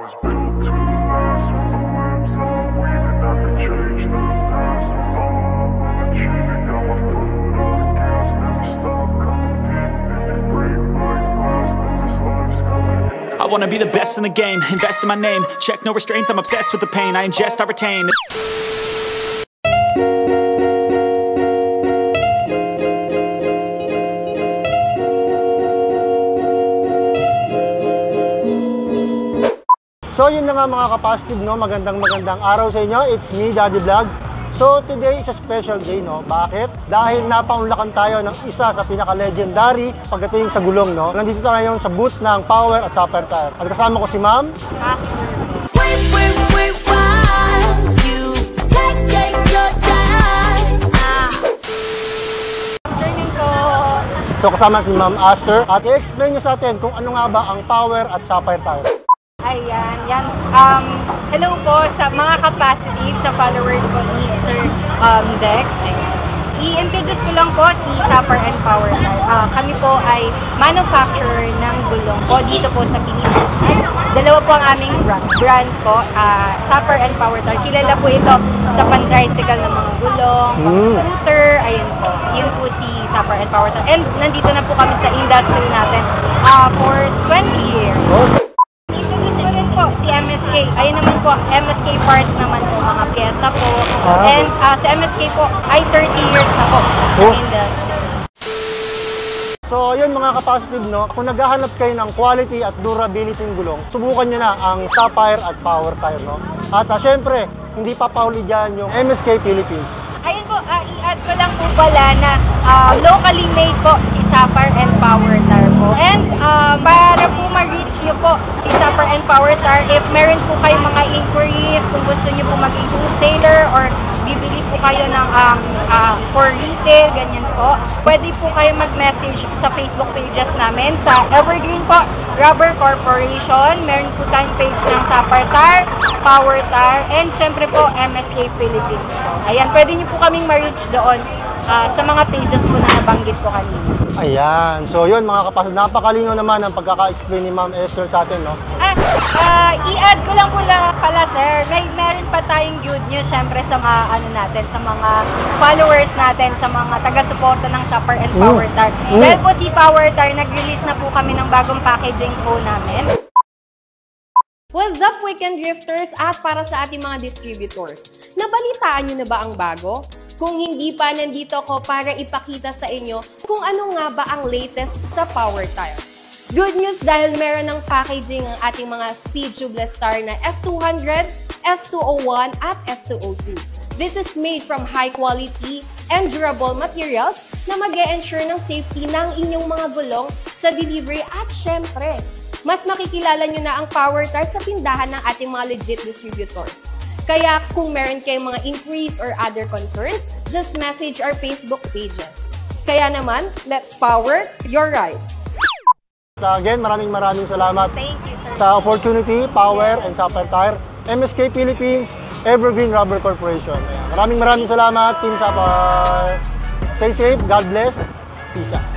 I wanna be the best in the game, invest in my name, check no restraints, I'm obsessed with the pain, I ingest, I retain. So yun na nga mga ka-positive, no? Magandang araw sa inyo. It's me, Daddy Vlog. So today is a special day, no? Bakit? Dahil napaunlakan tayo ng isa sa pinaka-legendary pagdating sa gulong, no? Nandito tayo ngayon sa booth ng Power at Sapphire Tire. At kasama ko si Ma'am. So kasama si Ma'am Aster. At i-explain nyo sa atin kung ano nga ba ang Power at Sapphire Tire. Ayan, yan. Hello po sa mga kapasitive, sa followers ko ni Sir Dex. I-introduce ko lang po si Sapphire and Power Tire. Kami po ay manufacturer ng gulong po dito po sa Pilipinas. Dalawa po ang aming brands po, Sapphire and Power Tire. Kilala po ito sa pan-tricycle ng mga gulong, pang-scooter, ayun po. Yun po si Sapphire and Power Tire. And nandito na po kami sa industry natin for 20 years. Si MSK, ayun naman po, MSK parts naman po, mga pyesa po. And si MSK po ay 30 years na po sa industry. So yun mga ka-positive, no? Kung naghahanap kayo ng quality at durability ng gulong, subukan nyo na ang Sapphire at Power Tire, no? At syempre, hindi pa pauli dyan yung MSK Philippines. Ayun po, i-add ko lang po pala na locally made po si Sapphire and Power Tire po. And para po ma-reach nyo po si Sapphire and Power Tire, if meron po kayong mga inquiries, kung gusto nyo po maging wholesaler or bibili po kayo ng for retail, ganyan po, pwede po kayo mag-message sa Facebook pages namin sa Evergreen po, Rubber Corporation. Meron po tayong page ng Sapphire Tire, Power Tire, and syempre po MSK Philippines po. Ayan, pwede nyo po kaming ma-reach doon sa mga pages po na nabanggit ko kanina. Ayan. So yun mga kapatid, napakalino naman ang pagkaka-explain ni Ma'am Esther sa atin, no? I-add ko lang pala sir, meron pa tayong good news syempre sa mga natin, sa mga followers natin, sa mga taga-suporta ng Sapphire and Power Tire. Dahil po si Power Tire, nag-release na po kami ng bagong packaging po namin. What's up, weekend drifters? At para sa ating mga distributors, nabalitaan nyo na ba ang bago? Kung hindi pa, nandito ako para ipakita sa inyo kung ano nga ba ang latest sa Power Tire. Good news dahil meron ng packaging ang ating mga speed tubeless tire na S200, S201 at S202. This is made from high quality and durable materials na mag-e-ensure ng safety ng inyong mga gulong sa delivery at syempre, mas makikilala nyo na ang Power Tire sa tindahan ng ating mga legit distributors. Kaya kung meron kayong mga inquiries or other concerns, just message our Facebook pages. Kaya naman, let's power your ride! Again, maraming salamat. Thank you, sir. Sa opportunity, Power and Sapphire Tire, MSK Philippines, Evergreen Rubber Corporation. Ayan. Maraming salamat, Team Sapphire. Stay safe, God bless, peace out.